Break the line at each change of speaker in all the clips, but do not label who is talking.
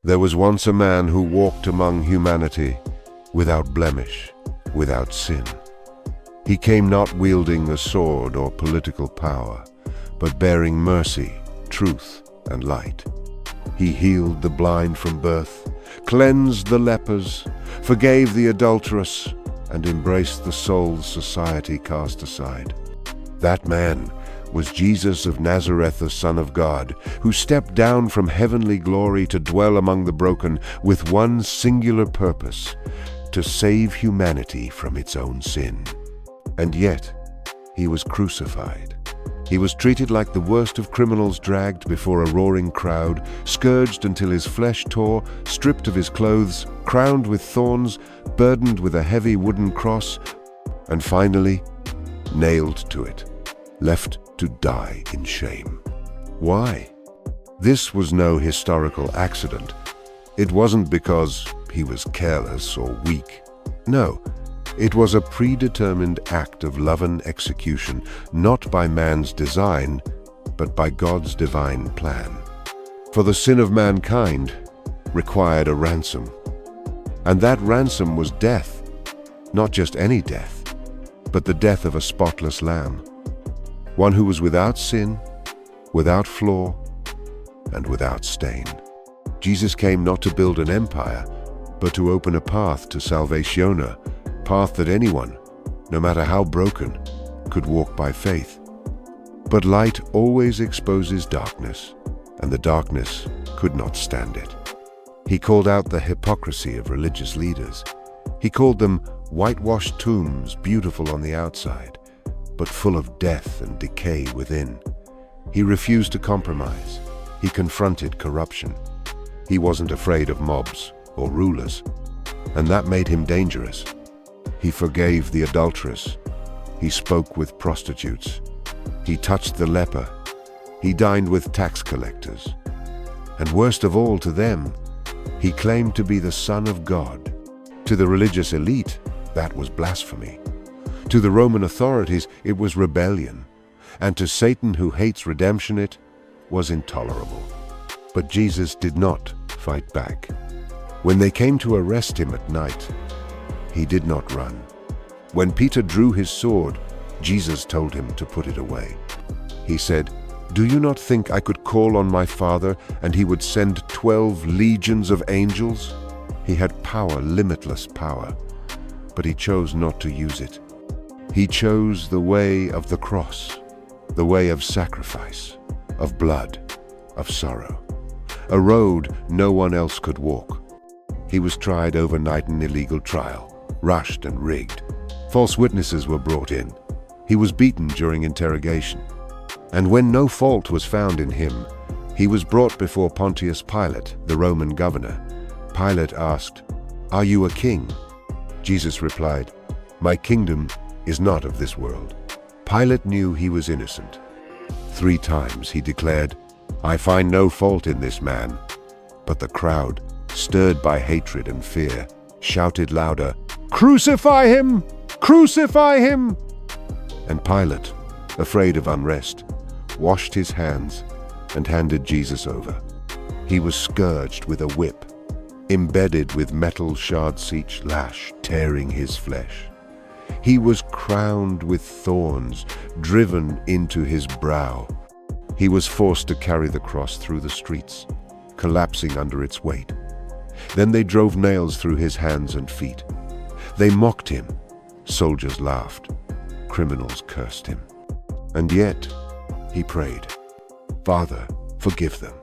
There was once a man who walked among humanity without blemish, without sin. He came not wielding a sword or political power, but bearing mercy, truth, and light. He healed the blind from birth, cleansed the lepers, forgave the adulterous, and embraced the souls society cast aside. That man was Jesus of Nazareth, the Son of God, who stepped down from heavenly glory to dwell among the broken with one singular purpose: to save humanity from its own sin. And yet, he was crucified. He was treated like the worst of criminals, dragged before a roaring crowd, scourged until his flesh tore, stripped of his clothes, crowned with thorns, burdened with a heavy wooden cross, and finally, nailed to it, left to die in shame. Why? This was no historical accident. It wasn't because he was careless or weak. No, it was a predetermined act of love and execution, not by man's design, but by God's divine plan. For the sin of mankind required a ransom, and that ransom was death, not just any death, but the death of a spotless lamb, one who was without sin, without flaw, and without stain. Jesus came not to build an empire, but to open a path to salvation, a path that anyone, no matter how broken, could walk by faith. But light always exposes darkness, and the darkness could not stand it. He called out the hypocrisy of religious leaders. He called them whitewashed tombs, beautiful on the outside, but full of death and decay within. He refused to compromise. He confronted corruption. He wasn't afraid of mobs or rulers, and that made him dangerous. He forgave the adulteress. He spoke with prostitutes. He touched the leper. He dined with tax collectors. And worst of all to them, he claimed to be the Son of God. To the religious elite, that was blasphemy. To the Roman authorities, it was rebellion. And to Satan, who hates redemption, it was intolerable. But Jesus did not fight back. When they came to arrest him at night, he did not run. When Peter drew his sword, Jesus told him to put it away. He said, "Do you not think I could call on my Father and he would send 12 legions of angels?" He had power, limitless power, but he chose not to use it. He chose the way of the cross, the way of sacrifice, of blood, of sorrow, a road no one else could walk. He was tried overnight in illegal trial, rushed and rigged. False witnesses were brought in. He was beaten during interrogation. And when no fault was found in him, he was brought before Pontius Pilate, the Roman governor. Pilate asked, "Are you a king?" Jesus replied, "My kingdom is not of this world." Pilate knew he was innocent. 3 times he declared, "I find no fault in this man." But the crowd, stirred by hatred and fear, shouted louder, "Crucify him! Crucify him!" And Pilate, afraid of unrest, washed his hands and handed Jesus over. He was scourged with a whip, embedded with metal shards each lash tearing his flesh. He was crowned with thorns driven into his brow. He was forced to carry the cross through the streets, collapsing under its weight. Then they drove nails through his hands and feet. They mocked him. Soldiers laughed. Criminals cursed him. And yet, he prayed, "Father, forgive them,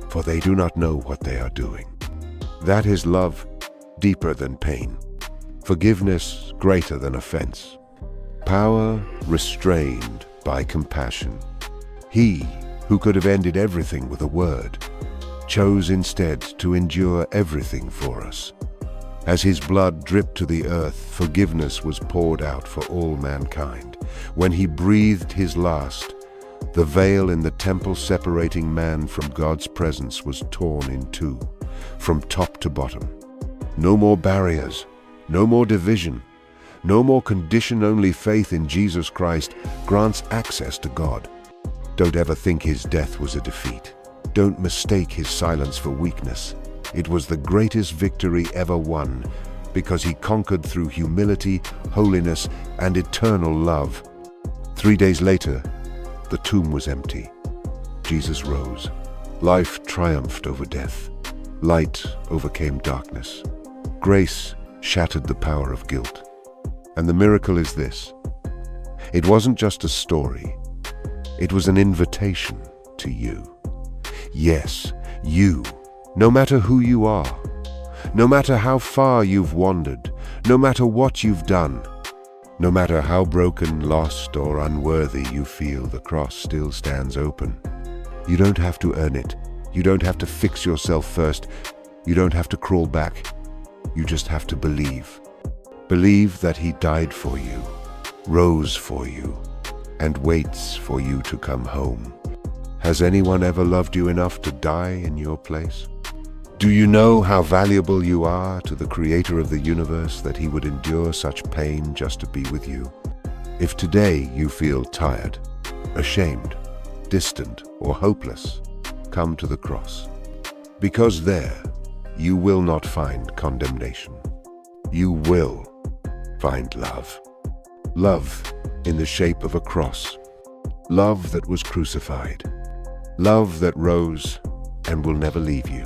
for they do not know what they are doing." That is love deeper than pain. Forgiveness greater than offense. Power restrained by compassion. He, who could have ended everything with a word, chose instead to endure everything for us. As his blood dripped to the earth, forgiveness was poured out for all mankind. When he breathed his last, the veil in the temple separating man from God's presence was torn in two, from top to bottom. No more barriers, no more division, no more condition. Only faith in Jesus Christ grants access to God. Don't ever think his death was a defeat. Don't mistake his silence for weakness. It was the greatest victory ever won, because he conquered through humility, holiness, and eternal love. 3 days later, the tomb was empty. Jesus rose. Life triumphed over death. Light overcame darkness. Grace shattered the power of guilt. And the miracle is this: it wasn't just a story. It was an invitation to you. Yes, you, no matter who you are, no matter how far you've wandered, no matter what you've done, no matter how broken, lost, or unworthy you feel, the cross still stands open. You don't have to earn it. You don't have to fix yourself first. You don't have to crawl back. You just have to believe. Believe that he died for you, rose for you, and waits for you to come home. Has anyone ever loved you enough to die in your place? Do you know how valuable you are to the Creator of the universe, that he would endure such pain just to be with you? If today you feel tired, ashamed, distant, or hopeless, come to the cross. Because there, you will not find condemnation. You will find love. Love in the shape of a cross. Love that was crucified. Love that rose and will never leave you.